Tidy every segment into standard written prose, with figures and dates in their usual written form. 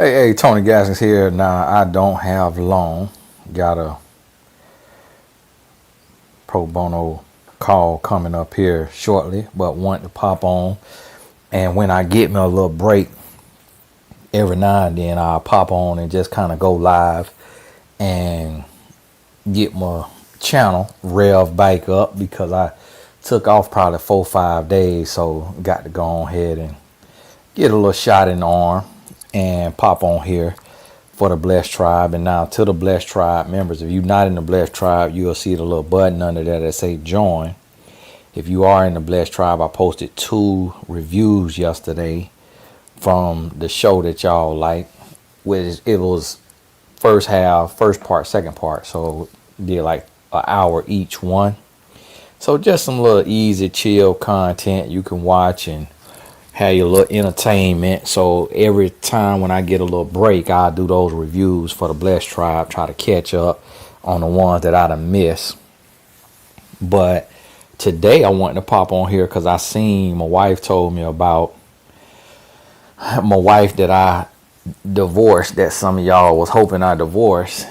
Hey, Tony Gaskins here. Now, I don't have long. Got a pro bono call coming up here shortly, but want to pop on. And when I get me a little break, every now and then I'll pop on and just kind of go live and get my channel rev back up because I took off probably 4 or 5 days. So got to go ahead and get a little shot in the arm and pop on here for the Blessed Tribe. And now to the Blessed Tribe members, if you're not in the Blessed Tribe, you'll see the little button under there that say join. If you are in the Blessed Tribe, I posted 2 reviews yesterday from the show that y'all like, which it was first part, second part, so did like an hour each one. So just some little easy chill content you can watch and have your little entertainment. So every time when I get a little break, I'll do those reviews for the Blessed Tribe, try to catch up on the ones that I'd have missed. But today I wanted to pop on here because I seen my wife told me about my wife that I divorced, that some of y'all was hoping I divorced,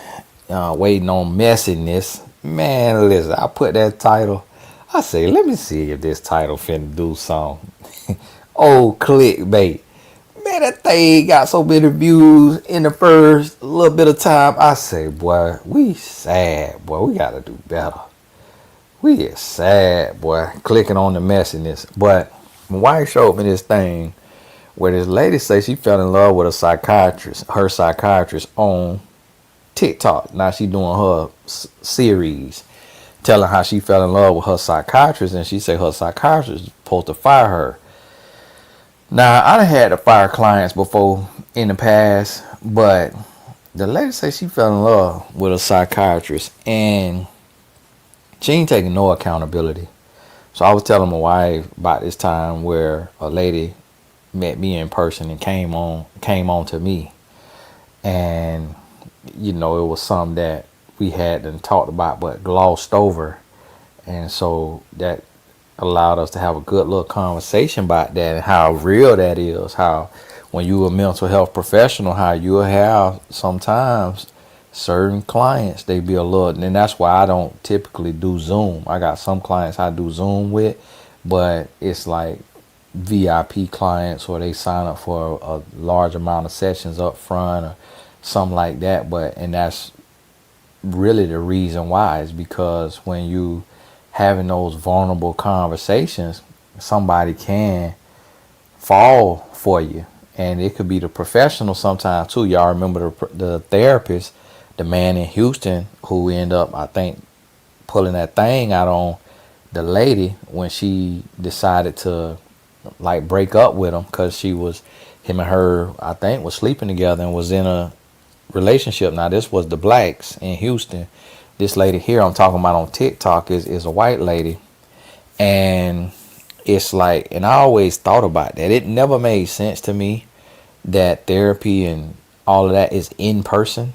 waiting on messiness. Man, listen, I put that title. I say, let me see if this title finna do something. Old clickbait. Man, that thing got so many views in the first little bit of time. I say, boy, we sad, boy. We gotta do better. We is sad, boy, clicking on the messiness. But my wife showed me this thing where this lady says she fell in love with a psychiatrist, her psychiatrist on TikTok. Now she doing her series telling how she fell in love with her psychiatrist, and she said her psychiatrist is supposed to fire her. Now, I done had to fire clients before in the past, but the lady said she fell in love with a psychiatrist and she ain't taking no accountability. So I was telling my wife about this time where a lady met me in person and came on to me, and it was something that we hadn't talked about but glossed over, and so that allowed us to have a good little conversation about that and how real that is. How when you a mental health professional, how you'll have sometimes certain clients, they be a little, and that's why I don't typically do Zoom. I got some clients I do Zoom with, but it's like VIP clients, or they sign up for a large amount of sessions up front or something like that. And that's really the reason why, is because when you having those vulnerable conversations, somebody can fall for you, and it could be the professional sometimes too. Y'all remember the therapist, the man in Houston who ended up, I think, pulling that thing out on the lady when she decided to like break up with him because him and her, I think, was sleeping together and was in a relationship. Now this was the blacks in Houston. This lady here I'm talking about on TikTok is a white lady, and it's like, and I always thought about that. It never made sense to me that therapy and all of that is in person.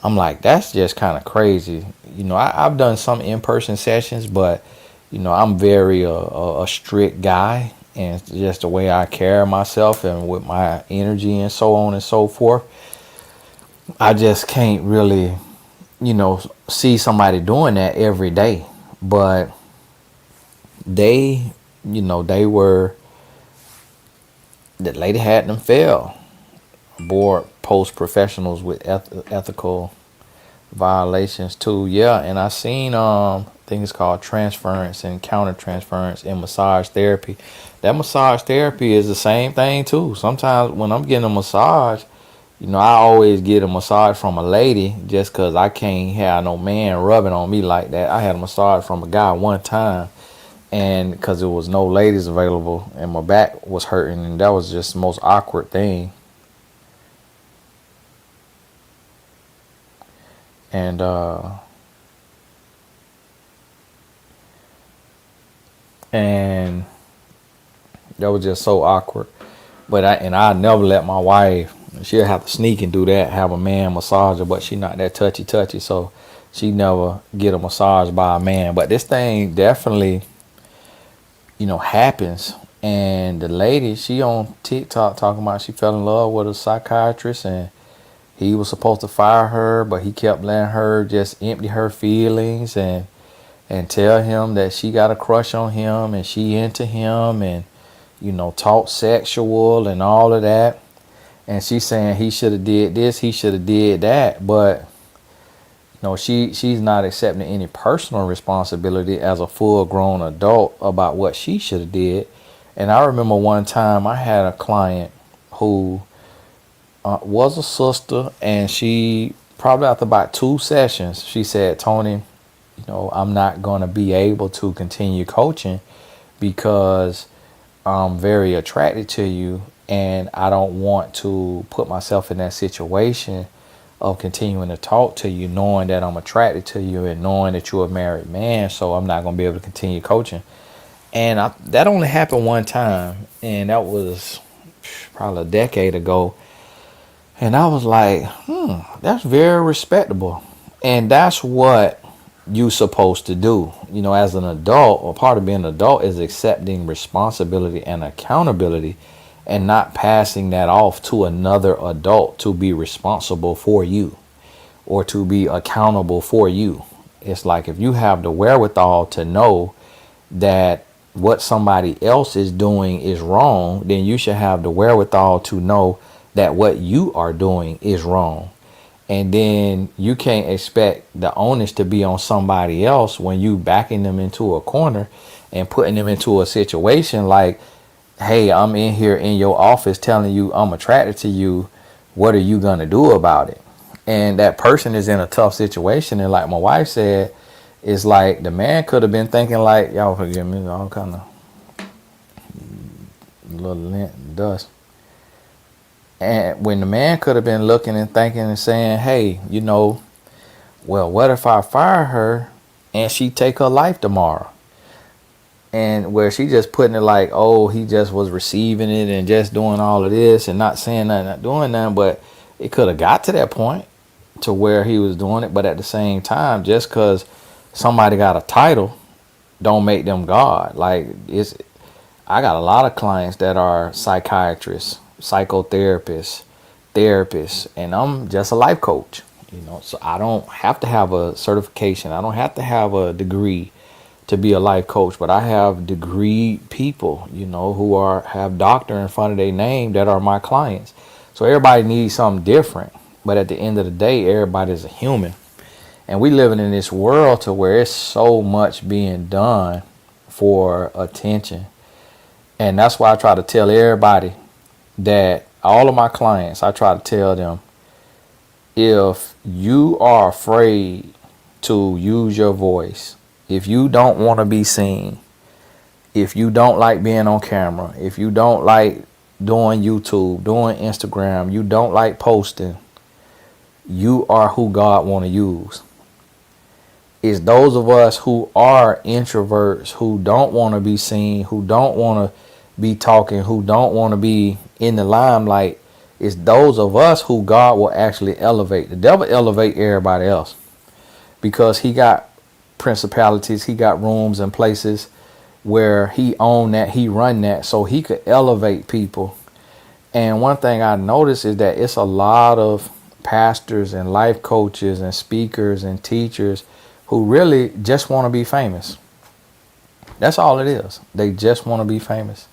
I'm like, that's just kind of crazy. I've done some in-person sessions, but I'm very a strict guy, and it's just the way I carry myself and with my energy and so on and so forth. I just can't really see somebody doing that every day. But the lady had them fail board post professionals with ethical violations too. Yeah, and I seen things called transference and counter transference in massage therapy. That massage therapy is the same thing too. Sometimes when I'm getting a massage, I always get a massage from a lady just because I can't have no man rubbing on me like that. I had a massage from a guy one time, and because there was no ladies available and my back was hurting, and that was just the most awkward thing. And and that was just so awkward. But I never let my wife. She'll have to sneak and do that, have a man massage her, but she not that touchy, so she never get a massage by a man. But this thing definitely, happens And the lady, she on TikTok talking about she fell in love with a psychiatrist, and he was supposed to fire her, but he kept letting her just empty her feelings and tell him that she got a crush on him and she into him, and talk sexual and all of that. And she's saying he should have did this, he should have did that, but she's not accepting any personal responsibility as a full grown adult about what she should have did. And I remember one time I had a client who was a sister, and she probably after about 2 sessions, she said, Tony, I'm not going to be able to continue coaching because I'm very attracted to you, and I don't want to put myself in that situation of continuing to talk to you knowing that I'm attracted to you and knowing that you're a married man, so I'm not going to be able to continue coaching. And that only happened one time, and that was probably a decade ago. And I was like, that's very respectable. And that's what you're supposed to do. As an adult, or part of being an adult is accepting responsibility and accountability and not passing that off to another adult to be responsible for you or to be accountable for you. It's like if you have the wherewithal to know that what somebody else is doing is wrong, then you should have the wherewithal to know that what you are doing is wrong. And then you can't expect the onus to be on somebody else when you backing them into a corner and putting them into a situation like, hey, I'm in here in your office telling you I'm attracted to you. What are you going to do about it? And that person is in a tough situation. And like my wife said, it's like the man could have been thinking like, y'all forgive me, all kind of little lint and dust. And when the man could have been looking and thinking and saying, hey, well, what if I fire her and she take her life tomorrow? And where she just putting it like, oh, he just was receiving it and just doing all of this and not saying nothing, not doing nothing. But it could have got to that point to where he was doing it. But at the same time, just because somebody got a title don't make them God. Like I got a lot of clients that are psychiatrists, psychotherapists, therapists, and I'm just a life coach, so I don't have to have a certification. I don't have to have a degree to be a life coach, but I have degree people, who have doctor in front of their name that are my clients. So everybody needs something different, but at the end of the day, everybody's a human. And we living in this world to where it's so much being done for attention. And that's why I try to tell everybody that all of my clients, I try to tell them, if you are afraid to use your voice, if you don't want to be seen, if you don't like being on camera, if you don't like doing YouTube, doing Instagram, you don't like posting, you are who God want to use. It's those of us who are introverts, who don't want to be seen, who don't want to be talking, who don't want to be in the limelight. It's those of us who God will actually elevate. The devil elevate everybody else because he got principalities, he got rooms and places where he own that, he run that, so he could elevate people. And one thing I noticed is that it's a lot of pastors and life coaches and speakers and teachers who really just want to be famous. That's all it is. They just want to be famous.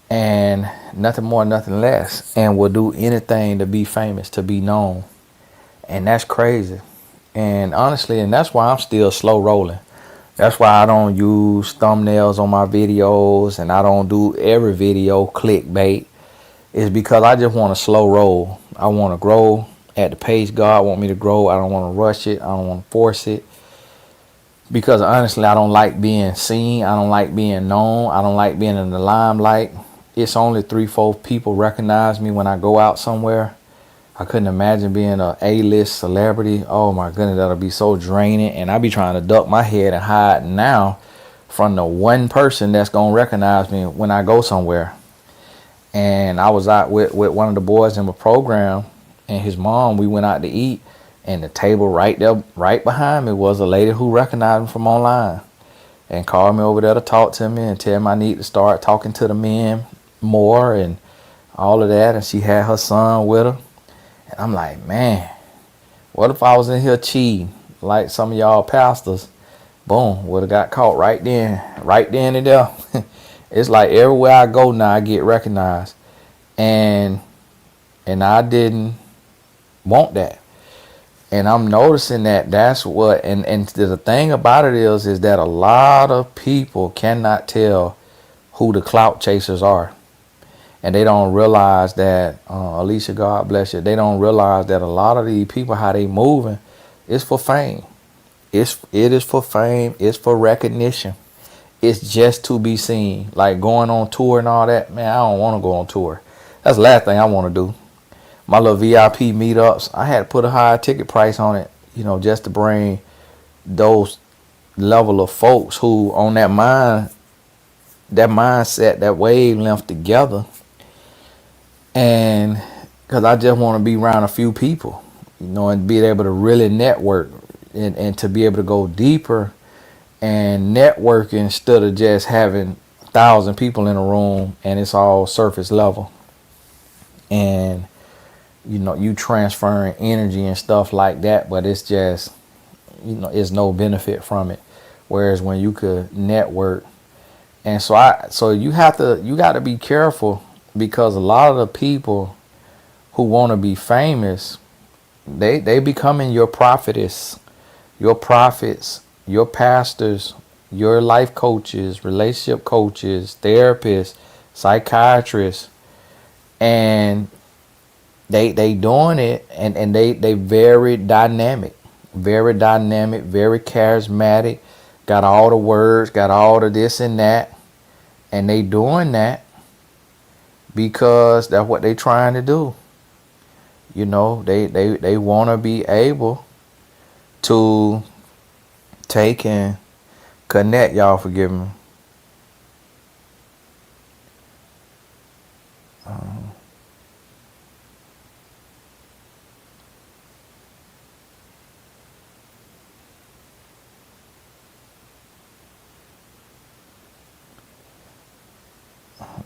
And nothing more, nothing less. And will do anything to be famous, to be known. And that's crazy. And honestly, and that's why I'm still slow rolling. That's why I don't use thumbnails on my videos and I don't do every video clickbait. It's because I just want to slow roll. I want to grow at the pace God want me to grow. I don't want to rush it. I don't want to force it. Because honestly, I don't like being seen. I don't like being known. I don't like being in the limelight. It's only 3-4 people recognize me when I go out somewhere. I couldn't imagine being a A-list celebrity. Oh my goodness, that'll be so draining. And I be trying to duck my head and hide now from the one person that's going to recognize me when I go somewhere. And I was out with one of the boys in the program and his mom. We went out to eat. And the table right there, right behind me, was a lady who recognized me from online. and called me over there to talk to me and tell me I need to start talking to the men more and all of that. And she had her son with her. And I'm like, man, what if I was in here cheating like some of y'all pastors? Boom, would have got caught right then and there. It's like everywhere I go now, I get recognized. And I didn't want that. And I'm noticing that that's what, and the thing about it is that a lot of people cannot tell who the clout chasers are. And they don't realize that, Alicia, God bless you, they don't realize that a lot of these people, how they moving, is for fame. It is for fame. It's for recognition. It's just to be seen. Like going on tour and all that, man, I don't want to go on tour. That's the last thing I want to do. My little VIP meetups, I had to put a high ticket price on it, just to bring those level of folks who on that mindset, that wavelength together. And because I just want to be around a few people, and be able to really network and to be able to go deeper and network instead of just having 1,000 people in a room and it's all surface level. And you transferring energy and stuff like that, but it's just, it's no benefit from it. Whereas when you could network, and so you got to be careful, because a lot of the people who want to be famous, they becoming your prophetess, your prophets, your pastors, your life coaches, relationship coaches, therapists, psychiatrists, and they doing it, and they very dynamic, very charismatic, got all the words, got all the this and that, and they doing that because that's what they trying to do. They want to be able to take and connect. Y'all forgive me.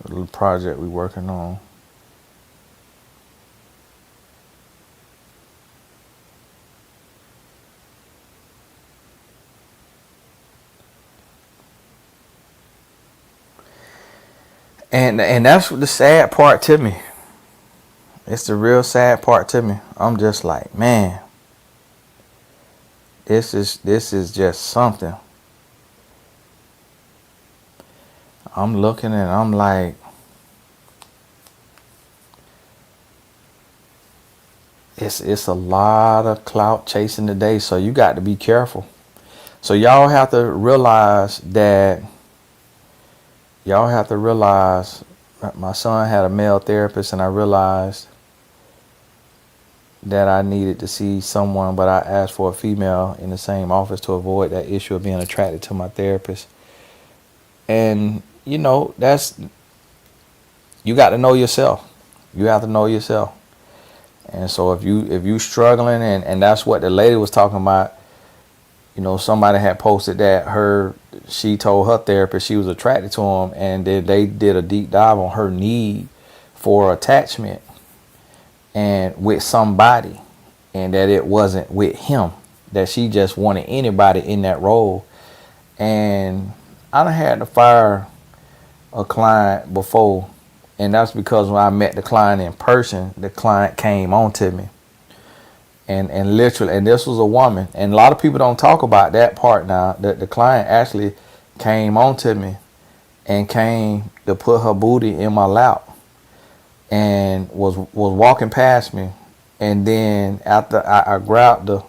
A little project we working on. And that's the sad part to me. It's the real sad part to me. I'm just like, man, this is just something. I'm looking and I'm like, it's a lot of clout chasing today, so you got to be careful. So y'all have to realize that my son had a male therapist, and I realized that I needed to see someone, but I asked for a female in the same office to avoid that issue of being attracted to my therapist. And that's, you got to know yourself. You have to know yourself. And so if you struggling, and that's what the lady was talking about. Somebody had posted that she told her therapist she was attracted to him, and then they did a deep dive on her need for attachment and with somebody, and that it wasn't with him, that she just wanted anybody in that role. And I done had to fire a client before, and that's because when I met the client in person, the client came on to me. And literally, and this was a woman, and a lot of people don't talk about that part now, that the client actually came on to me and came to put her booty in my lap and was walking past me. And then after I grabbed her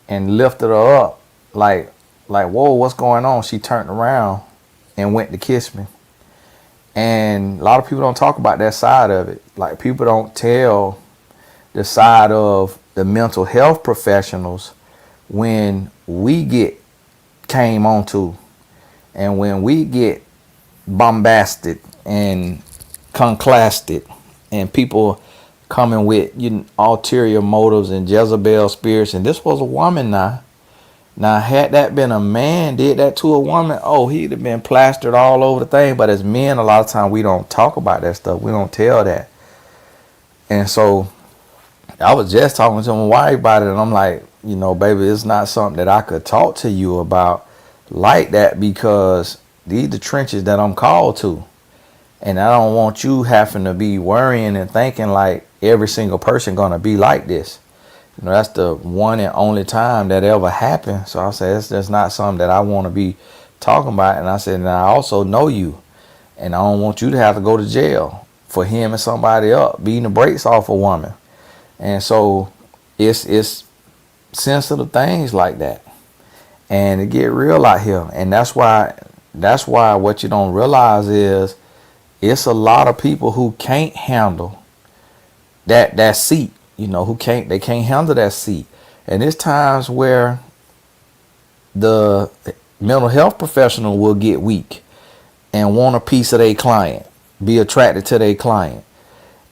and lifted her up, like, whoa, what's going on? She turned around and went to kiss me. And a lot of people don't talk about that side of it. Like, people don't tell the side of the mental health professionals when we get came onto, and when we get bombasted and conclasted, and people coming with ulterior motives and Jezebel spirits. And this was a woman now, Now, had that been a man did that to a woman, oh, he'd have been plastered all over the thing. But as men, a lot of times we don't talk about that stuff. We don't tell that. And so I was just talking to my wife about it, and I'm like, baby, it's not something that I could talk to you about like that, because these are the trenches that I'm called to. And I don't want you having to be worrying and thinking like every single person gonna be like this. That's the one and only time that ever happened. So I said, that's not something that I want to be talking about. And I said, and I also know you, and I don't want you to have to go to jail for him and somebody else beating the brakes off a woman. And so it's sensitive things like that, and it get real out here. And that's why what you don't realize is it's a lot of people who can't handle that seat, they can't handle that seat. And there's times where the mental health professional will get weak and want a piece of their client, be attracted to their client.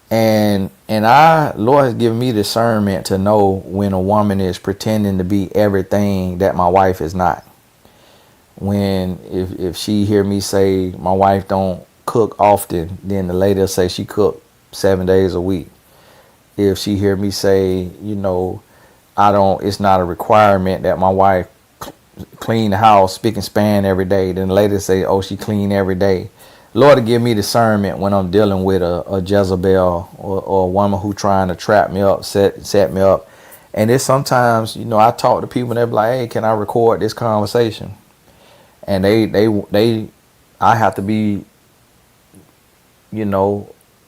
And Lord has given me discernment to know when a woman is pretending to be everything that my wife is not. When if she hear me say my wife don't cook often, then the lady will say she cook 7 days a week. If she hear me say, it's not a requirement that my wife clean the house spick and span every day, then the lady say, oh, she clean every day. Lord will give me discernment when I'm dealing with a Jezebel or a woman who trying to trap me up, set me up. And it's sometimes, I talk to people and they be like, hey, can I record this conversation? And I have to be,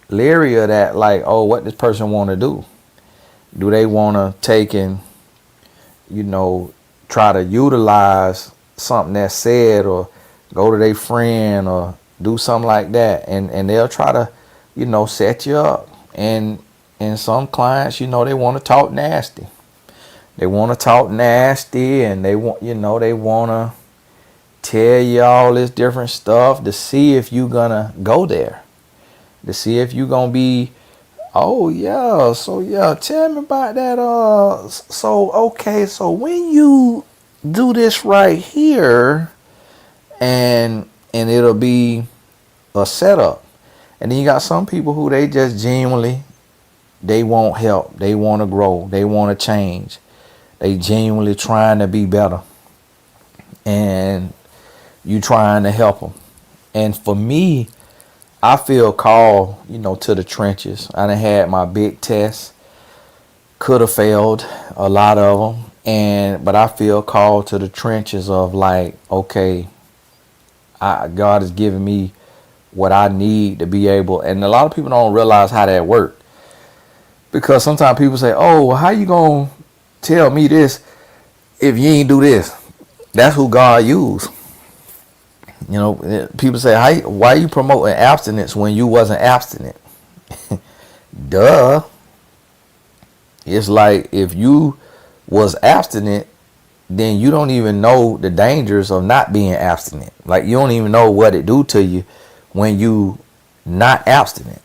leery of that, like, oh, what this person want to do? Do they want to take and, try to utilize something that's said, or go to their friend, or do something like that, and they'll try to, set you up. And some clients, they want to talk nasty. They want to talk nasty, and they want, they want to tell you all this different stuff to see if you gonna go there, to see if you gonna be, oh yeah, so yeah, tell me about that. So okay, so when you do this right here, and it'll be a setup. And then you got some people who they just genuinely, they want help, they want to grow, they want to change, they genuinely trying to be better, and you trying to help them. And for me, I feel called, to the trenches. I done had my big tests, could have failed a lot of them, but I feel called to the trenches of like, okay, God has given me what I need to be able. And a lot of people don't realize how that works, because sometimes people say, oh, well, how you gonna tell me this if you ain't do this? That's who God used. People say, why you promoting abstinence when you wasn't abstinent? Duh. It's like, if you was abstinent, then you don't even know the dangers of not being abstinent. Like, you don't even know what it do to you when you not abstinent.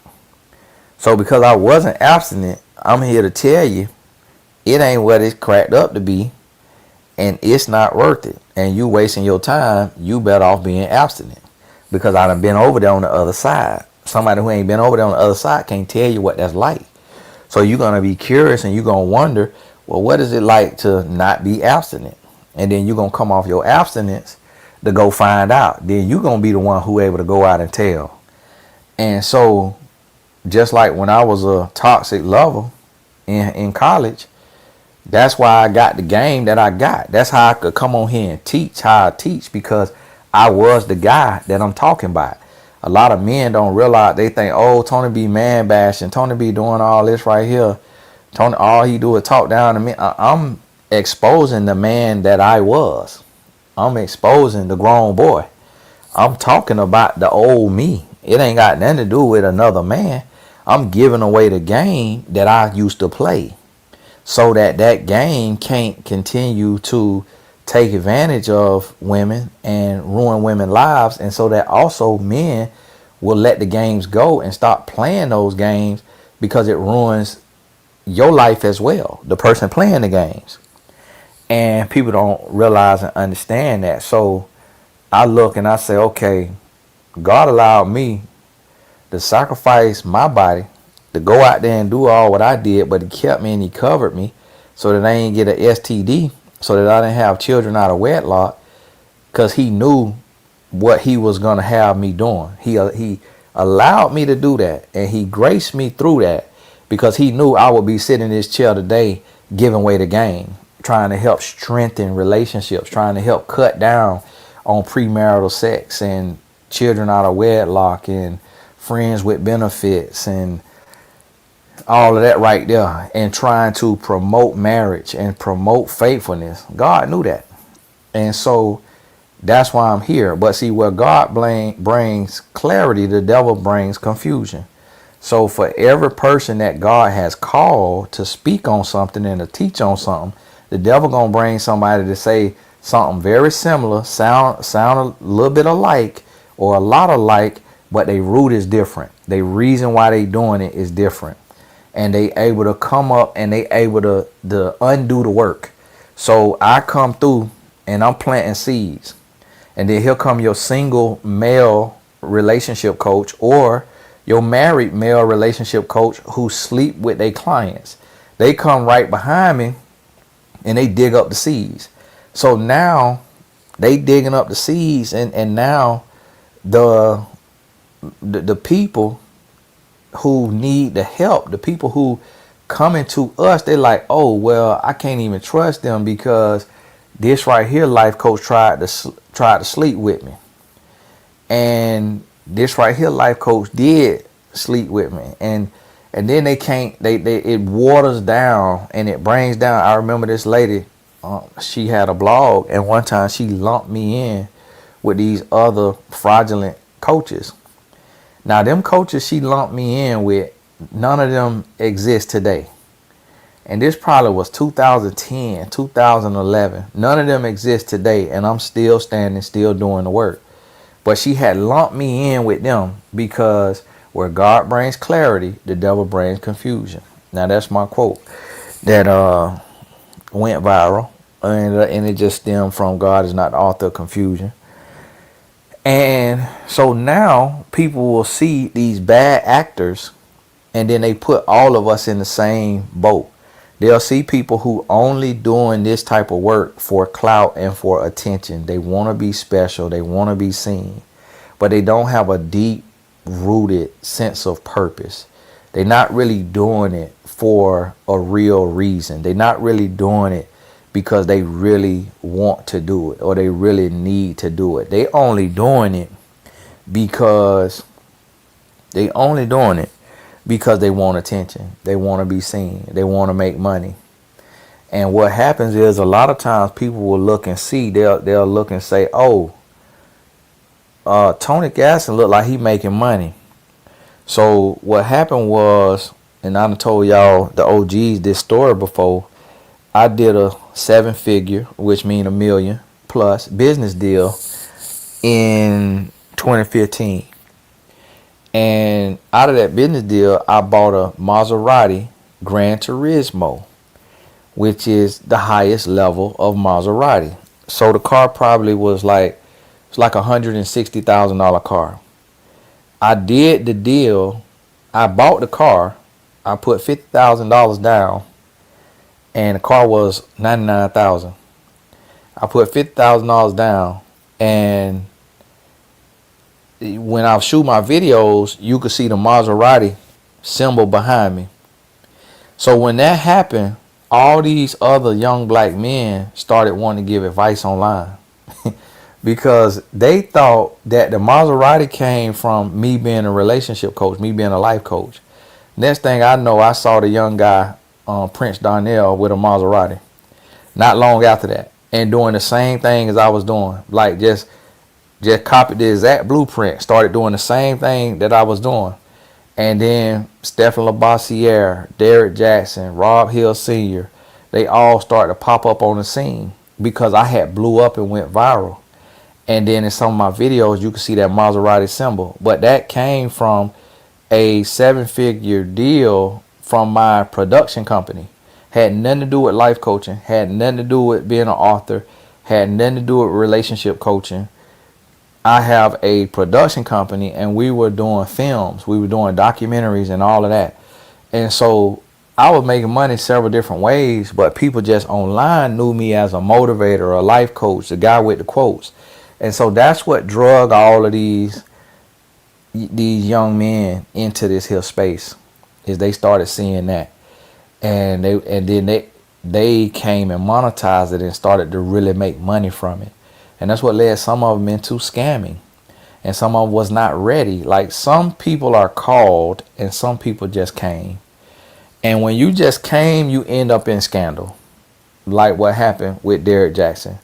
So because I wasn't abstinent, I'm here to tell you, it ain't what it's cracked up to be, and it's not worth it. And you wasting your time, you better off being abstinent. Because I done been over there on the other side. Somebody who ain't been over there on the other side can't tell you what that's like. So you're going to be curious, and you're going to wonder, well, what is it like to not be abstinent? And then you're going to come off your abstinence to go find out. Then you're going to be the one who able to go out and tell. And so, just like when I was a toxic lover in college, that's why I got the game that I got. That's how I could come on here and teach how I teach, because I was the guy that I'm talking about. A lot of men don't realize, they think, oh, Tony be man bashing, Tony be doing all this right here. Tony, all he do is talk down to me. I'm exposing the man that I was. I'm exposing the grown boy. I'm talking about the old me. It ain't got nothing to do with another man. I'm giving away the game that I used to play, so that game can't continue to take advantage of women and ruin women's lives. And so that also men will let the games go and stop playing those games, because it ruins your life as well, the person playing the games. And people don't realize and understand that. So I look and I say, okay, God allowed me to sacrifice my body to go out there and do all what I did, but he kept me and he covered me so that I ain't get an STD, so that I didn't have children out of wedlock, because he knew what he was going to have me doing. He allowed me to do that, and he graced me through that, because he knew I would be sitting in this chair today giving away the game, trying to help strengthen relationships, trying to help cut down on premarital sex and children out of wedlock and friends with benefits and all of that right there, and trying to promote marriage and promote faithfulness. God knew that. And so that's why I'm here. But see, where God brings clarity, the devil brings confusion. So for every person that God has called to speak on something and to teach on something, the devil gonna bring somebody to say something very similar, sound a little bit alike or a lot alike, but their root is different. The reason why they doing it is different. And they able to come up and they able to undo the work. So I come through and I'm planting seeds. And then here come your single male relationship coach or your married male relationship coach who sleep with their clients. They come right behind me and they dig up the seeds. So now they digging up the seeds, and now the people who need the help, the people who coming to us, they're like, oh, well, I can't even trust them because this right here life coach tried to sleep with me, and this right here life coach did sleep with me, and then they can't, it waters down and it brings down. I remember this lady, she had a blog, and one time she lumped me in with these other fraudulent coaches. Now them coaches she lumped me in with, none of them exist today. And this probably was 2010, 2011. None of them exist today, and I'm still standing, still doing the work. But she had lumped me in with them because where God brings clarity, the devil brings confusion. Now that's my quote that went viral, and it just stemmed from God is not the author of confusion. And so now people will see these bad actors, and then they put all of us in the same boat. They'll see people who only doing this type of work for clout and for attention. They want to be special. They want to be seen. But they don't have a deep rooted sense of purpose. They're not really doing it for a real reason. They're not really doing it because they really want to do it or they really need to do it. They only doing it because they want attention. They want to be seen. They want to make money. And what happens is a lot of times people will look and see, they'll look and say, oh, Tony Gasson look like he making money. So what happened was, and I done told y'all the OGs this story before, I did a 7-figure, which mean $1 million plus business deal in 2015. And out of that business deal, I bought a Maserati Gran Turismo, which is the highest level of Maserati. So the car probably was like, it's like $160,000 car. I did the deal. I bought the car. I put $50,000 down, and the car was $99,000. I put $50,000 down, and when I shoot my videos, you could see the Maserati symbol behind me. So when that happened, all these other young black men started wanting to give advice online because they thought that the Maserati came from me being a relationship coach, me being a life coach. Next thing I know, I saw the young guy, Prince Darnell, with a Maserati not long after that, and doing the same thing as I was doing, like just copied the exact blueprint, started doing the same thing that I was doing. And then Stephen LaBossiere, Derek Jackson, Rob Hill Sr., they all started to pop up on the scene because I had blew up and went viral. And then in some of my videos, you can see that Maserati symbol. But that came from a 7-figure deal from my production company. Had nothing to do with life coaching. Had nothing to do with being an author. Had nothing to do with relationship coaching. I have a production company, and we were doing films. We were doing documentaries and all of that. And so I was making money several different ways, but people just online knew me as a motivator, a life coach, the guy with the quotes. And so that's what drug all of these young men into this here space, is they started seeing that. And then they came and monetized it and started to really make money from it. And that's what led some of them into scamming. And some of them was not ready. Like, some people are called and some people just came. And when you just came, you end up in scandal. Like what happened with Derrick Jackson.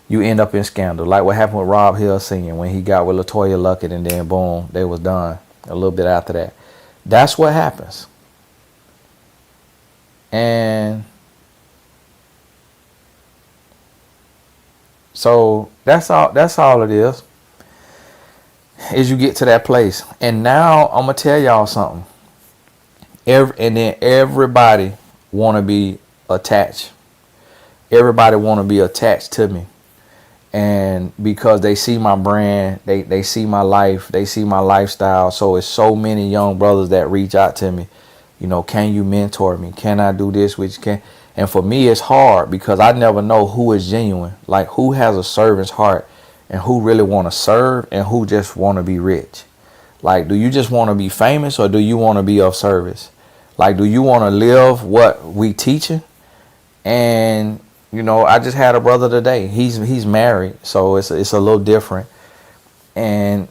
You end up in scandal. Like what happened with Rob Hill Sr. when he got with LaToya Luckett, and then boom, they was done a little bit after that. That's what happens. And so that's all it is you get to that place. And now I'm gonna tell y'all something. And then everybody want to be attached. Everybody want to be attached to me. And because they see my brand, they see my life, they see my lifestyle. So it's so many young brothers that reach out to me. You know, can you mentor me? Can I do this? Which can? And for me, it's hard because I never know who is genuine. Like, who has a servant's heart and who really want to serve and who just want to be rich. Like, do you just want to be famous or do you want to be of service? Like, do you want to live what we teaching? And, you know, I just had a brother today. He's married, so it's a little different. And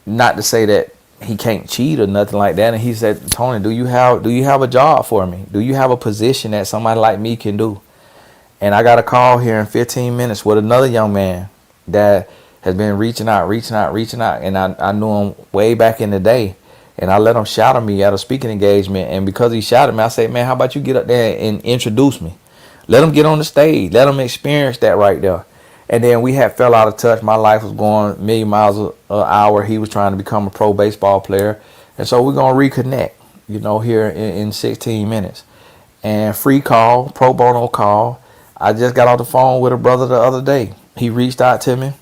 not to say that he can't cheat or nothing like that. And he said, Tony, do you have a job for me? Do you have a position that somebody like me can do? And I got a call here in 15 minutes with another young man that has been reaching out. And I knew him way back in the day. And I let him shout at me at a speaking engagement. And because he shouted me, I said, man, how about you get up there and introduce me? Let him get on the stage. Let him experience that right there. And then we had fell out of touch. My life was going a million miles an hour. He was trying to become a pro baseball player. And so we're going to reconnect, you know, here in 16 minutes. And free call, pro bono call. I just got off the phone with a brother the other day. He reached out to me.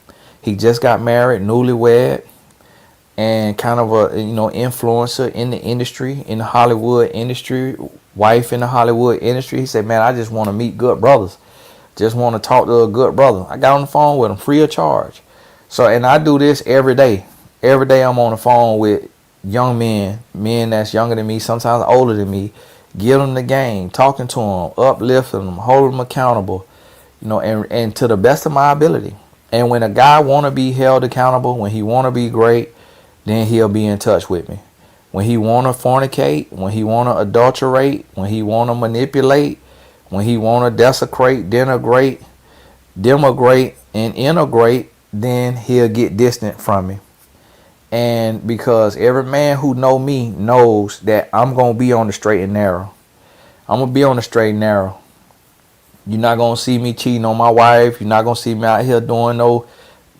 He just got married, newlywed, and kind of a, you know, influencer in the industry, in the Hollywood industry, wife in the Hollywood industry. He said, man, I just want to meet good brothers. Just want to talk to a good brother. I got on the phone with him free of charge. So, and I do this every day. Every day I'm on the phone with young men that's younger than me, sometimes older than me, give them the game, talking to them, uplifting them, holding them accountable, you know, and to the best of my ability. And when a guy want to be held accountable, when he want to be great, then he'll be in touch with me. When he want to fornicate, when he want to adulterate, when he want to manipulate, when he want to desecrate, denigrate, demigrate, and integrate, then he'll get distant from me. And because every man who know me knows that I'm going to be on the straight and narrow. I'm going to be on the straight and narrow. You're not going to see me cheating on my wife. You're not going to see me out here doing no,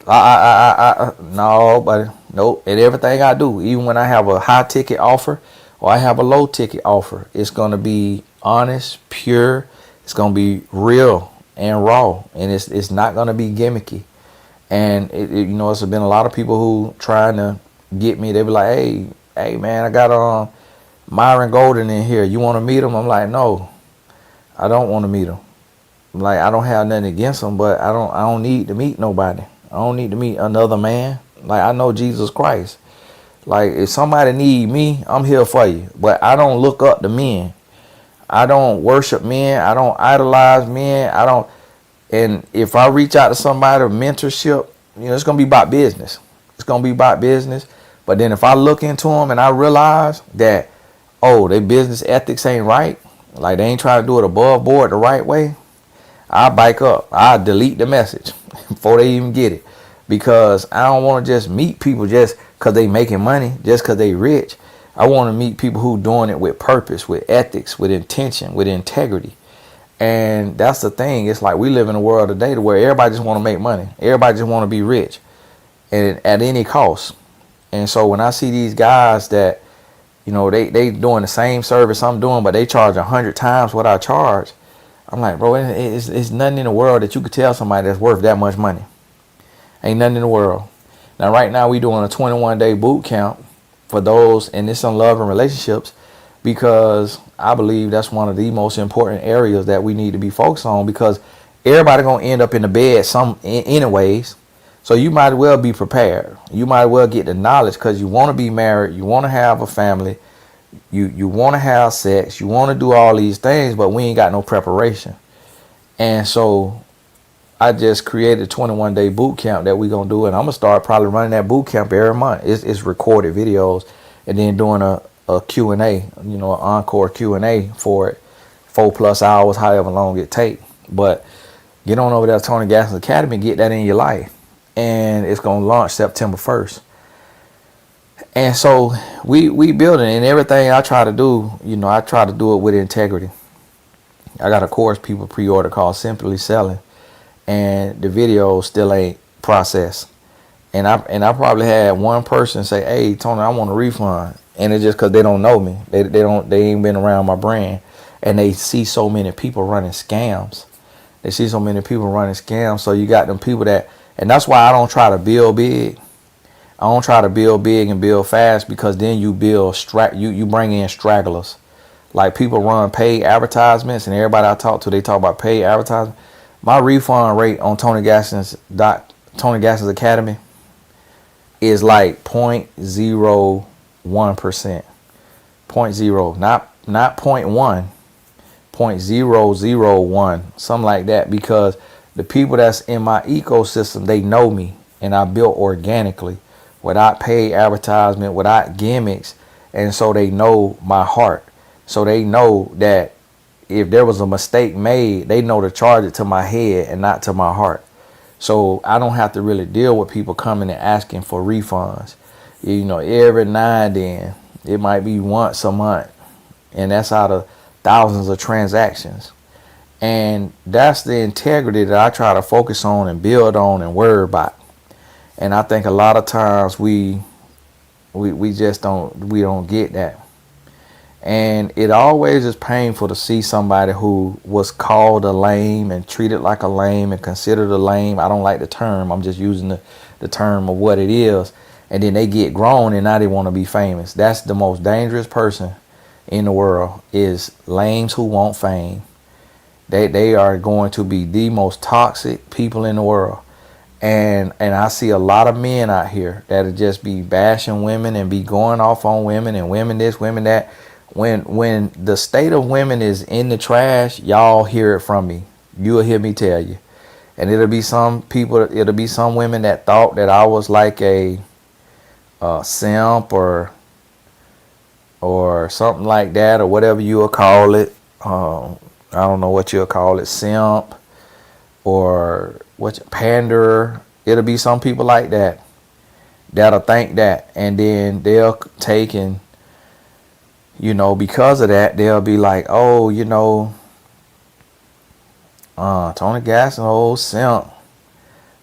no, buddy. Nope. And everything I do, even when I have a high ticket offer or I have a low ticket offer, it's going to be honest, pure. It's going to be real and raw. And it's not going to be gimmicky. And, you know, it's been a lot of people who trying to get me. They be like, hey, man, I got Myron Golden in here. You want to meet him? I'm like, no, I don't want to meet him. Like, I don't have nothing against him, but I don't need to meet nobody. I don't need to meet another man. Like, I know Jesus Christ. Like, if somebody need me, I'm here for you. But I don't look up to men. I don't worship men. I don't idolize men. And if I reach out to somebody, mentorship, you know, it's going to be about business. It's going to be about business. But then if I look into them and I realize that, oh, their business ethics ain't right, like they ain't trying to do it above board the right way, I bike up. I delete the message before they even get it. Because I don't want to just meet people just because they making money, just because they rich. I want to meet people who doing it with purpose, with ethics, with intention, with integrity. And that's the thing. It's like we live in a world today where everybody just want to make money. Everybody just want to be rich, and at any cost. And so when I see these guys that, you know, they doing the same service I'm doing, but they charge 100 times what I charge, I'm like, bro, it's nothing in the world that you could tell somebody that's worth that much money. Ain't nothing in the world. Now, right now, we doing a 21-day boot camp for those, and it's on love and relationships, because I believe that's one of the most important areas that we need to be focused on, because everybody gonna end up in the bed anyways. So you might as well be prepared. You might as well get the knowledge, because you want to be married, you want to have a family, you want to have sex, you want to do all these things, but we ain't got no preparation. And so I just created a 21-day boot camp that we gonna do, and I'm gonna start probably running that boot camp every month. It's recorded videos, and then doing a Q&A, an encore Q&A for it, 4+ hours, however long it take. But get on over there to Tony Gasson's Academy, get that in your life, and it's gonna launch September 1st. And so we building, and everything I try to do, I try to do it with integrity. I got a course people pre-order called Simply Selling, and the video still ain't processed. And I probably had one person say, "Hey, Tony, I want a refund," and it's just because they don't know me. They ain't been around my brand, and they see so many people running scams. So you got them people that, and that's why I don't try to build big. I don't try to build big and build fast, because then you you bring in stragglers. Like, people run paid advertisements, and everybody I talk to, they talk about paid advertising. My refund rate on Tony Gasson's Academy is like 0.01%. 0.0, not 0.1, 0.001, something like that, because the people that's in my ecosystem, they know me, and I built organically, without paid advertisement, without gimmicks, and so they know my heart. So they know that if there was a mistake made, they know to charge it to my head and not to my heart. So I don't have to really deal with people coming and asking for refunds. Every now and then, it might be once a month, and that's out of thousands of transactions. And that's the integrity that I try to focus on and build on and worry about. And I think a lot of times we just don't get that. And it always is painful to see somebody who was called a lame and treated like a lame and considered a lame. I don't like the term. I'm just using the term of what it is. And then they get grown, and now they want to be famous. That's the most dangerous person in the world, is lames who want fame. They are going to be the most toxic people in the world. And I see a lot of men out here that'll just be bashing women and be going off on women, and women this, women that. When the state of women is in the trash, y'all hear it from me. You'll hear me tell you. And it'll be some women that thought that I was like a simp or something like that, or whatever you'll call it. I don't know what you'll call it, simp or panderer. It'll be some people like that that'll think that, and then they'll take and, because of that, they'll be like, oh, Tony Gasson, old simp,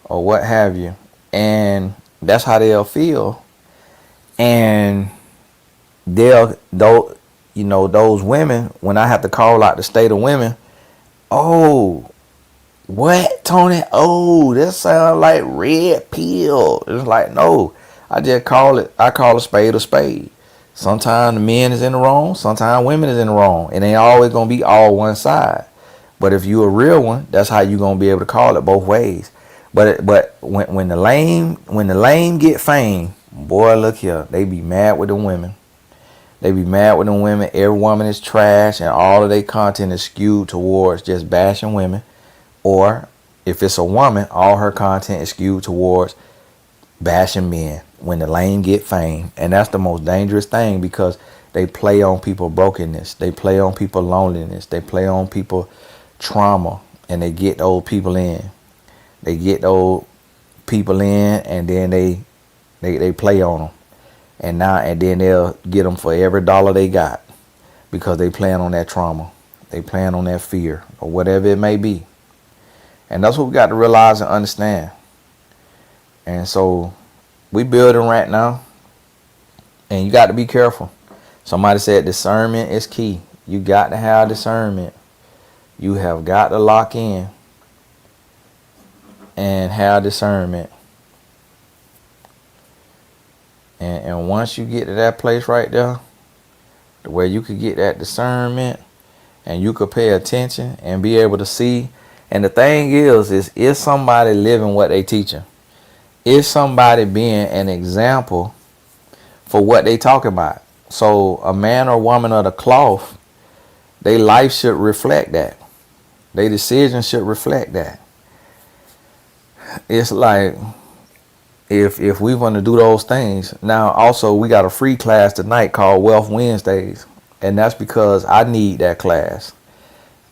or what have you. And that's how they'll feel. And those women, when I have to call out the state of women, oh, what, Tony? Oh, that sounds like red pill. It's like, no, I call a spade a spade. Sometimes the men is in the wrong, sometimes women is in the wrong. It ain't always gonna be all one side. But if you a real one, that's how you gonna be able to call it both ways. But when the lame get fame, boy, look here, they be mad with the women. Every woman is trash, and all of their content is skewed towards just bashing women. Or if it's a woman, all her content is skewed towards bashing men when the lame get fame. And that's the most dangerous thing, because they play on people brokenness, they play on people loneliness, they play on people trauma, and they get old people in. And then they play on them, and then they'll get them for every dollar they got, because they playing on that trauma, they playing on that fear, or whatever it may be. And that's what we got to realize and understand. And so we building right now, and you got to be careful. Somebody said discernment is key. You got to have discernment. You have got to lock in and have discernment. And once you get to that place right there, where you could get that discernment and you could pay attention and be able to see. And the thing is somebody living what they teaching? Is somebody being an example for what they talking about? So a man or woman of the cloth, their life should reflect that. Their decisions should reflect that. It's like, if we want to do those things. Now, also, we got a free class tonight called Wealth Wednesdays. And that's because I need that class.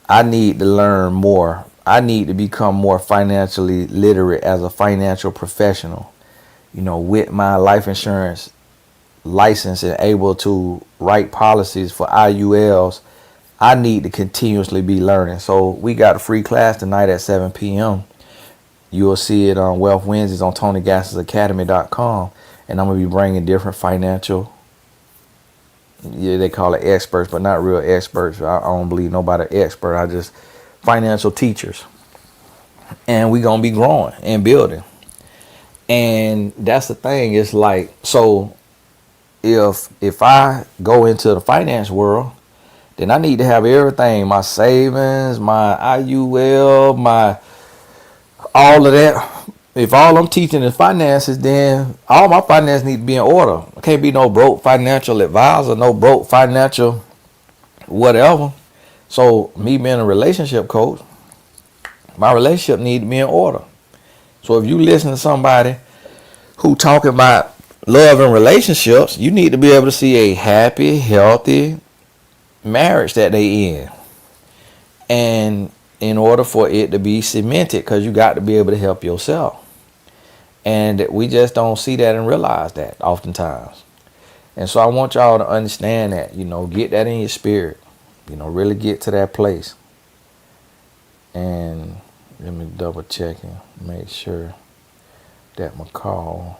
I need to learn more. I need to become more financially literate as a financial professional. With my life insurance license and able to write policies for IULs, I need to continuously be learning. So we got a free class tonight at 7 p.m. You'll see it on Wealth Wednesdays on TonyGassisAcademy.com. And I'm going to be bringing different financial, they call it experts, but not real experts. I don't believe nobody expert. I just financial teachers. And we going to be growing and building. And that's the thing. It's like, so if I go into the finance world, then I need to have everything, my savings, my IUL, my all of that. If all I'm teaching is finances, then all my finances need to be in order. I can't be no broke financial advisor, no broke financial whatever. So me being a relationship coach, my relationship need to be in order. So if you listen to somebody who talking about love and relationships, you need to be able to see a happy, healthy marriage that they in. And in order for it to be cemented, because you got to be able to help yourself. And we just don't see that and realize that oftentimes. And so I want y'all to understand that, get that in your spirit, really get to that place. And let me double check and make sure that my call.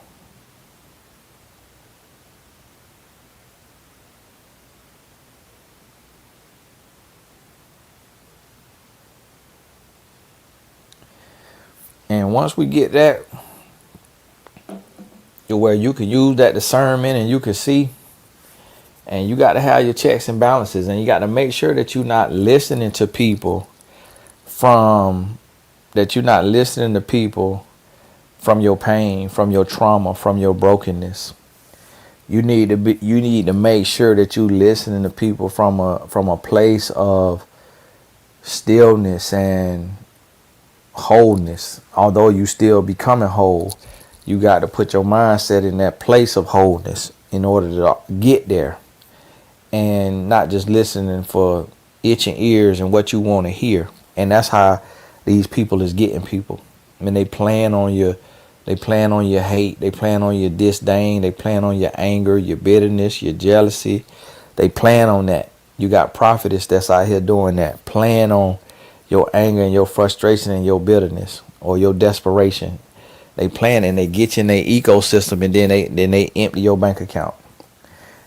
And once we get that, where you can use that discernment and you can see, and you got to have your checks and balances, and you got to make sure that you're not listening to people from your pain, from your trauma, from your brokenness. You need to make sure that you listening to people from a place of stillness and wholeness. Although you still becoming whole, you got to put your mindset in that place of wholeness in order to get there, and not just listening for itching ears and what you want to hear. And that's how these people is getting people. I mean, they plan on your hate, they plan on your disdain, they plan on your anger, your bitterness, your jealousy. They plan on that. You got prophetess that's out here doing that, playing on your anger and your frustration and your bitterness or your desperation. They plan and they get you in their ecosystem, and then they empty your bank account.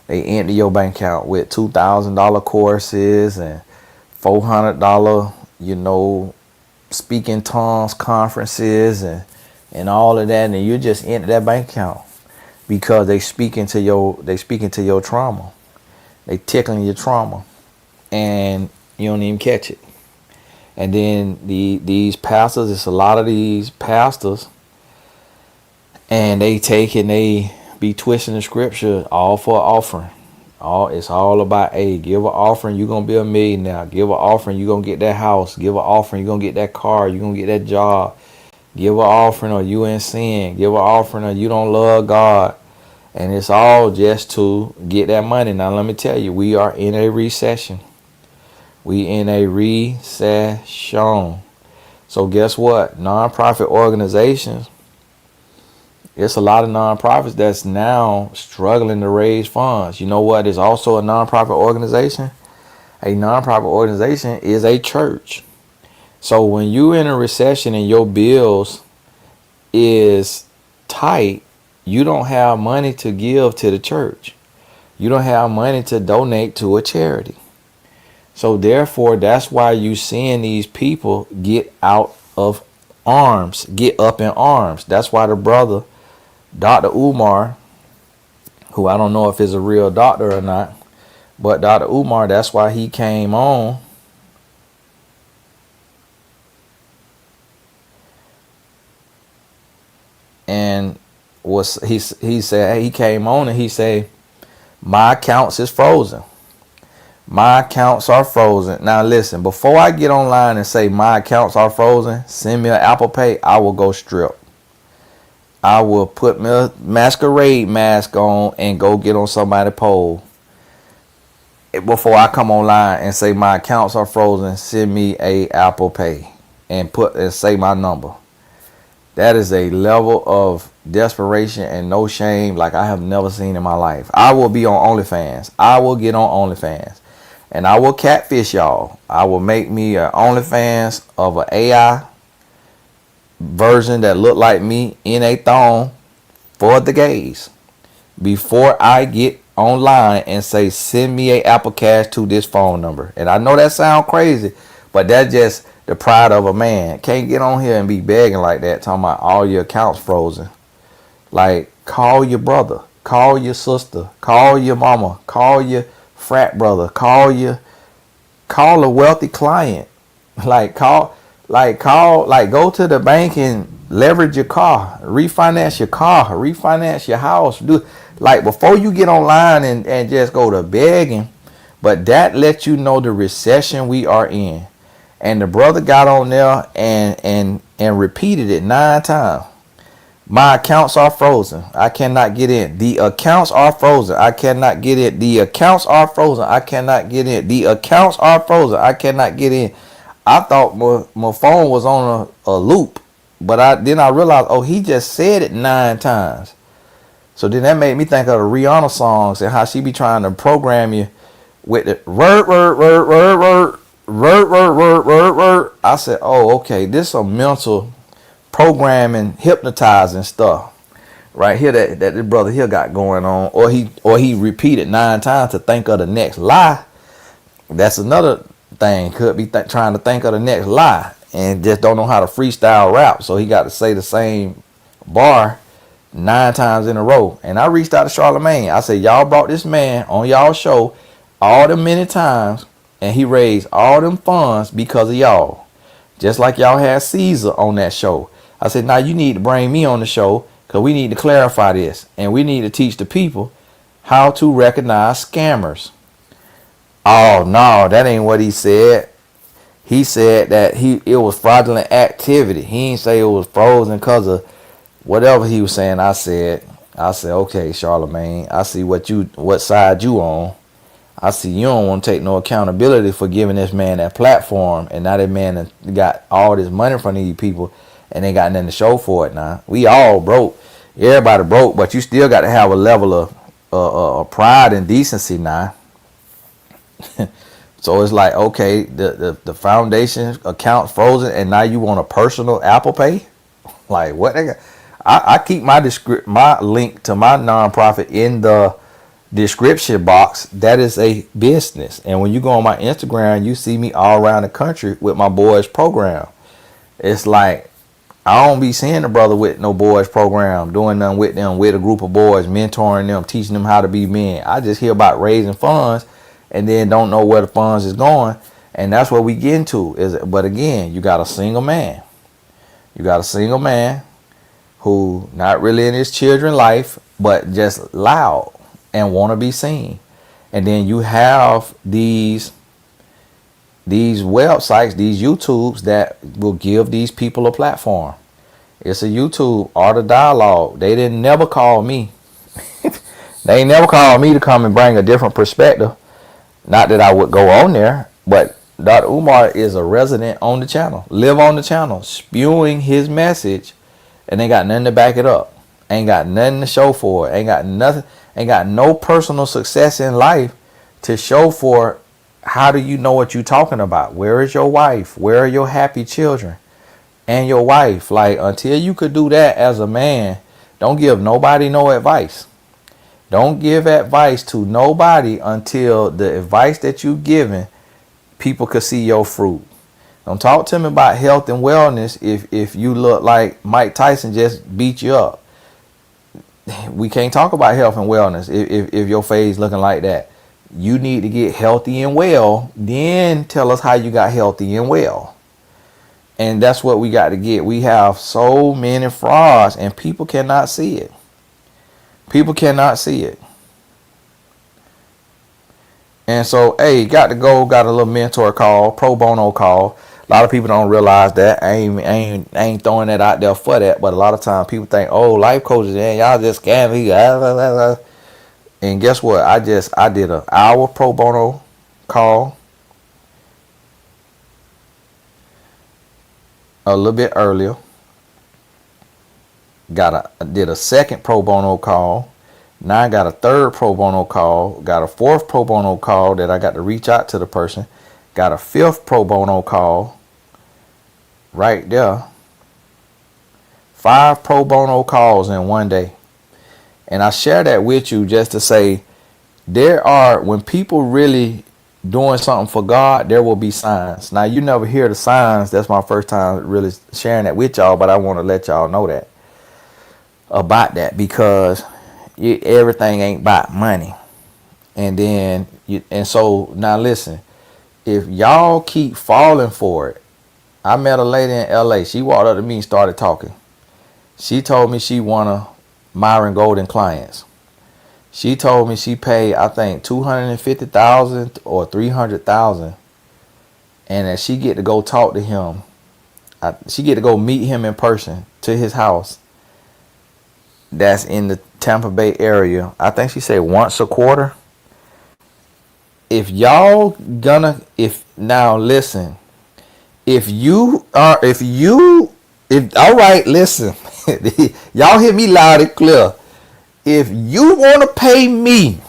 They empty your bank account with $2,000 courses and $400, speaking tongues conferences and all of that, and you just empty that bank account because they speaking to your trauma. They tickling your trauma, and you don't even catch it. And then these pastors, it's a lot of these pastors, and they take and they be twisting the scripture all for an offering. It's all about, hey, give an offering, you're going to be a millionaire. Give an offering, you're going to get that house. Give an offering, you're going to get that car. You're going to get that job. Give an offering or you in sin. Give an offering or you don't love God. And it's all just to get that money. Now, let me tell you, we are in a recession. We in a recession. So guess what? Nonprofit organizations, it's a lot of nonprofits that's now struggling to raise funds. You know what is also a nonprofit organization? A nonprofit organization is a church. So when you're in a recession and your bills is tight, you don't have money to give to the church. You don't have money to donate to a charity. So therefore, that's why you seeing these people get out of arms, get up in arms. That's why the brother, Dr. Umar, who I don't know if is a real doctor or not, but Dr. Umar, that's why he came on and he said, hey, he came on and he said, my accounts is frozen. My accounts are frozen. Now listen, before I get online and say my accounts are frozen, send me an Apple Pay, I will go strip. I will put my masquerade mask on and go get on somebody's pole. Before I come online and say my accounts are frozen, send me a Apple Pay and say my number. That is a level of desperation and no shame like I have never seen in my life. I will be on OnlyFans. I will get on OnlyFans. And I will catfish y'all. I will make me an OnlyFans of an AI version that look like me in a thong for the gays. Before I get online and say, send me a Apple Cash to this phone number. And I know that sounds crazy, but that's just the pride of a man. Can't get on here and be begging like that, talking about all your accounts frozen. Like, call your brother, call your sister, call your mama, call your frat brother, call a wealthy client. Go to the bank and leverage your car, refinance your house. Before you get online and just go to begging. But that lets you know the recession we are in. And the brother got on there and repeated it 9 times. My accounts are frozen. I cannot get in. The accounts are frozen. I cannot get in. The accounts are frozen. I cannot get in. The accounts are frozen. I cannot get in. I thought my phone was on a loop. But then I realized, oh, he just said it 9 times. So then that made me think of the Rihanna songs and how she be trying to program you with the word. I said, oh, okay, this is some mental programming, hypnotizing stuff right here that the brother here got going on, or he repeated 9 times to think of the next lie. That's another thing. Could be trying to think of the next lie and just don't know how to freestyle rap, so he got to say the same bar 9 times in a row. And I reached out to Charlamagne. I said, y'all brought this man on y'all show all them many times, and he raised all them funds because of y'all, just like y'all had Caesar on that show. I said, now you need to bring me on the show because we need to clarify this. And we need to teach the people how to recognize scammers. Oh, no, that ain't what he said. He said that it was fraudulent activity. He didn't say it was frozen because of whatever he was saying. I said, okay, Charlamagne, I see what side you on. I see you don't want to take no accountability for giving this man that platform. And now that man got all this money from these people and they got nothing to show for it now. We all broke. Everybody broke, but you still got to have a level of pride and decency now. So it's like, okay, the foundation account frozen and now you want a personal Apple Pay? Like what? I keep my link to my nonprofit in the description box. That is a business. And when you go on my Instagram, you see me all around the country with my boys program. It's like, I don't be seeing the brother with no boys program, doing nothing with them, with a group of boys, mentoring them, teaching them how to be men. I just hear about raising funds and then don't know where the funds is going. And that's what we get into. But again, you got a single man. You got a single man who not really in his children's life, but just loud and want to be seen. And then you have these websites, these YouTubes that will give these people a platform. It's a YouTube, Art of Dialogue. They didn't never call me. They never called me to come and bring a different perspective. Not that I would go on there, but Dr. Umar is a resident on the channel, live on the channel, spewing his message, and they got nothing to back it up. Ain't got nothing to show for it. Ain't got nothing. Ain't got no personal success in life to show for. How do you know what you're talking about? Where is your wife? Where are your happy children and your wife? Like, until you could do that as a man, don't give nobody no advice. Don't give advice to nobody until the advice that you're giving people could see your fruit. Don't talk to me about health and wellness if you look like Mike Tyson just beat you up. We can't talk about health and wellness if your face looking like that. You need to get healthy and well, then tell us how you got healthy and well. And that's what we got to get. We have so many frauds and people cannot see it. People cannot see it. And so, hey, got a little mentor call, pro bono call. A lot of people don't realize that. I ain't throwing that out there for that. But a lot of times people think, oh, life coaches, man, y'all just scam me. And guess what? I did an hour pro bono call a little bit earlier. Did a second pro bono call. Now I got a third pro bono call. Got a fourth pro bono call that I got to reach out to the person. Got a fifth pro bono call. Right there. 5 pro bono calls in one day. And I share that with you just to say, when people really doing something for God, there will be signs. Now, you never hear the signs. That's my first time really sharing that with y'all, but I want to let y'all know that about that, because everything ain't about money. And so now listen, if y'all keep falling for it, I met a lady in LA. She walked up to me and started talking. She told me she wanted Myron Golden clients. She told me she paid, I think, $250,000 or $300,000, and that she get to go talk to him. She get to go meet him in person to his house. That's in the Tampa Bay area. I think she said once a quarter. Now listen. All right, listen. Y'all hear me loud and clear. If you want to pay me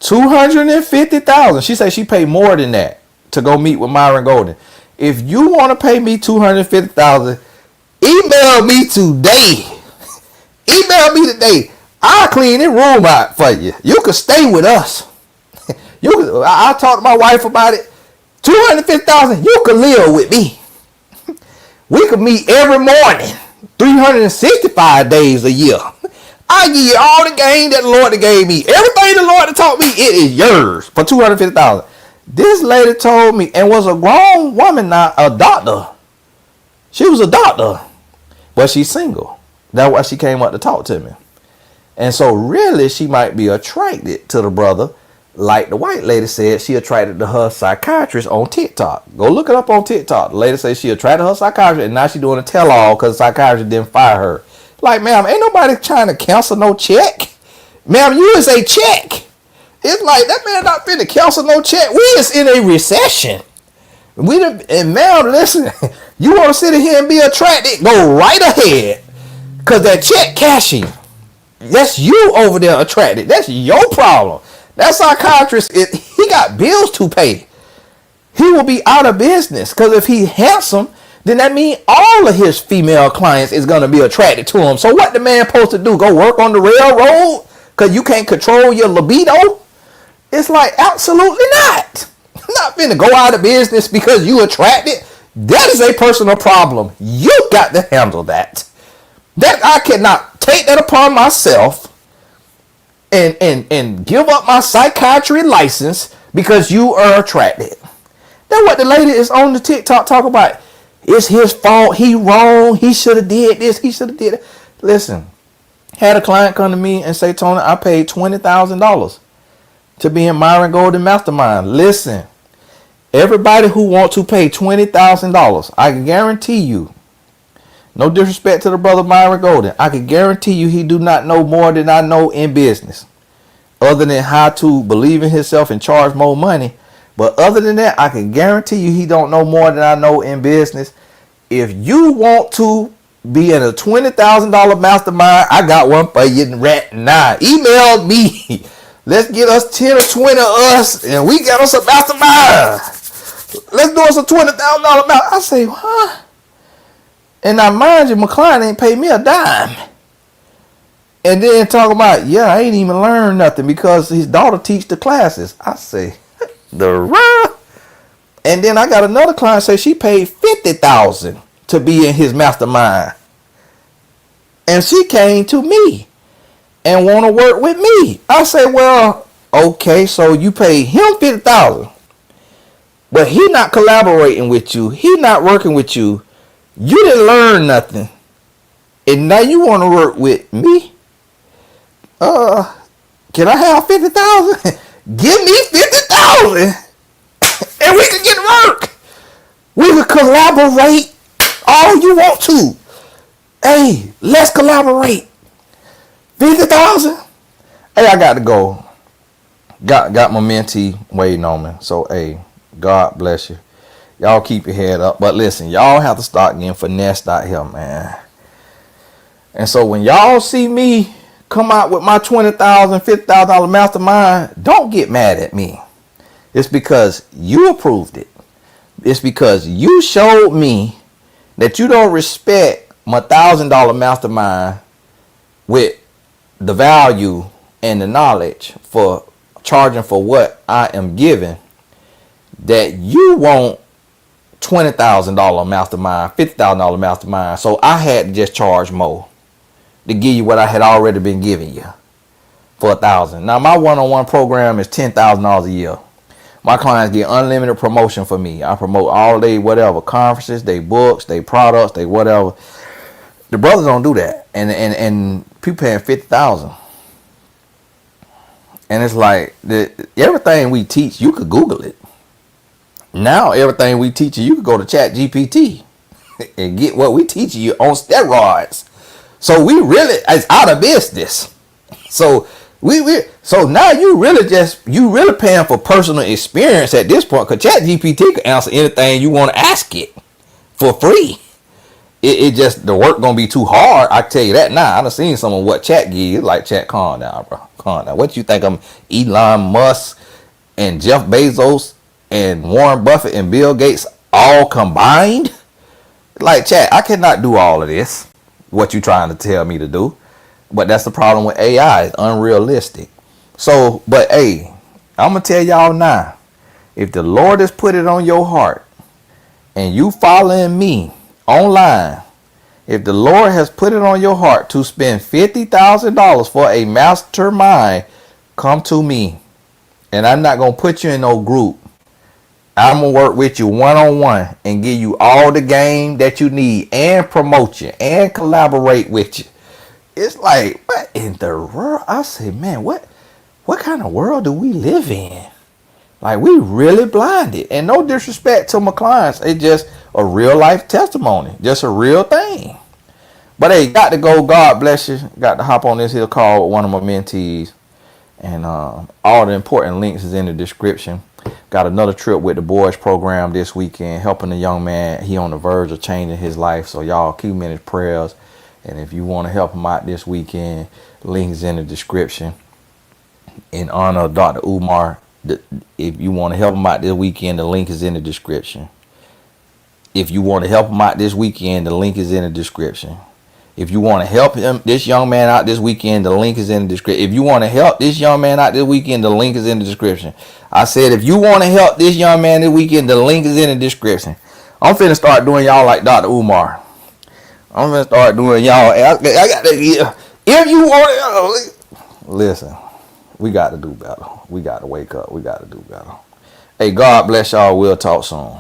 $250,000, she said she paid more than that to go meet with Myron Golden. If you want to pay me $250,000, email me today. Email me today. I'll clean the room out for you. You can stay with us. I'll talk to my wife about it. $250,000, you can live with me. We can meet every morning, 365 days a year. I give you all the game that the Lord gave me. Everything the Lord taught me, it is yours for $250,000. This lady told me, and was a grown woman now, a doctor. She was a doctor, but she's single. That's why she came up to talk to me. And so really, she might be attracted to the brother. Like the white lady said, she attracted to her psychiatrist on TikTok. Go look it up on TikTok. The lady said she attracted her psychiatrist, and now she's doing a tell-all because the psychiatrist didn't fire her. Like, ma'am, ain't nobody trying to cancel no check. Ma'am, you is a check. It's like, that man not finna cancel no check. We is in a recession. And ma'am, listen, you want to sit in here and be attracted, go right ahead. Because that check cashing, that's you over there attracted. That's your problem. That psychiatrist, he got bills to pay. He will be out of business. Because if he handsome, then that means all of his female clients is going to be attracted to him. So what the man supposed to do? Go work on the railroad? Because you can't control your libido? It's like, absolutely not. I'm not finna go out of business because you attracted. That is a personal problem. You got to handle that. That I cannot take that upon myself and give up my psychiatry license because you are attracted. That's what the lady is on the TikTok talk about. It's his fault. He wrong. He should have did this. He should have did it. Listen, had a client come to me and say, Tony, I paid $20,000 to be in Myron Golden Mastermind. Listen, everybody who wants to pay $20,000, I can guarantee you, no disrespect to the brother Myron Golden, I can guarantee you he do not know more than I know in business. Other than how to believe in himself and charge more money. But other than that, I can guarantee you he don't know more than I know in business. If you want to be in a $20,000 mastermind, I got one for you right now. Email me. Let's get us 10 or 20 of us and we got us a mastermind. Let's do us a $20,000 mastermind. I say, huh? And now, mind you, my client ain't paid me a dime. And then talk about, yeah, I ain't even learned nothing because his daughter teach the classes. I say, the and then I got another client say she paid $50,000 to be in his mastermind, and she came to me and want to work with me. I say, well, okay, so you paid him $50,000, but he not collaborating with you. He not working with you. You didn't learn nothing, and now you want to work with me. Can I have 50,000? Give me 50,000, and we can get to work. We can collaborate all you want to. Hey, let's collaborate. 50,000. Hey, I got to go. Got my mentee waiting on me. So, hey, God bless you. Y'all keep your head up. But listen, y'all have to start getting finessed out here, man. And so when y'all see me come out with my $20,000, $50,000 mastermind, don't get mad at me. It's because you approved it. It's because you showed me that you don't respect my $1,000 mastermind with the value and the knowledge for charging for what I am giving, that you want $20,000 mastermind, $50,000 mastermind. So I had to just charge more to give you what I had already been giving you for $1,000. Now my one-on-one program is $10,000 a year. My clients get unlimited promotion for me. I promote all day, whatever, conferences, they books, they products, they whatever. The brothers don't do that, and people paying $50,000. And it's like everything we teach, you could Google it. Now everything we teach you could go to Chat GPT and get what we teach you on steroids. So we really is out of business. So so now you really paying for personal experience at this point, because Chat GPT can answer anything you want to ask it for free. It just, the work gonna be too hard. I tell you that now. I done seen some of what Chat gives. Like, Chat, calm down, bro. Calm down. What you think I'm Elon Musk and Jeff Bezos and Warren Buffett and Bill Gates all combined? Like, Chat, I cannot do all of this. What you trying to tell me to do? But that's the problem with AI. It's unrealistic. So, but hey, I'm gonna tell y'all now. If the Lord has put it on your heart and you following me online, if the Lord has put it on your heart to spend $50,000 for a mastermind, come to me. And I'm not going to put you in no group. I'm going to work with you one-on-one and give you all the game that you need and promote you and collaborate with you. It's like, what in the world? I say, man, what kind of world do we live in? Like, we really blinded. And no disrespect to my clients. It's just a real life testimony. Just a real thing. But hey, got to go. God bless you. Got to hop on this here call with one of my mentees. And all the important links is in the description. Got another trip with the boys program this weekend, helping a young man. He on the verge of changing his life. So y'all keep him in his prayers. And if you want to help him out this weekend, links in the description. In honor of Dr. Umar. If you want to help him out this weekend, the link is in the description. If you want to help him out this weekend, the link is in the description. If you want to help this young man out this weekend, the link is in the description. If you want to help this young man out this weekend, the link is in the description. I said, if you want to help this young man this weekend, the link is in the description. I'm finna start doing y'all like Dr. Umar. I'm finna start doing y'all. I got to, if you want to, listen. We got to do better. We got to wake up. We got to do better. Hey, God bless y'all. We'll talk soon.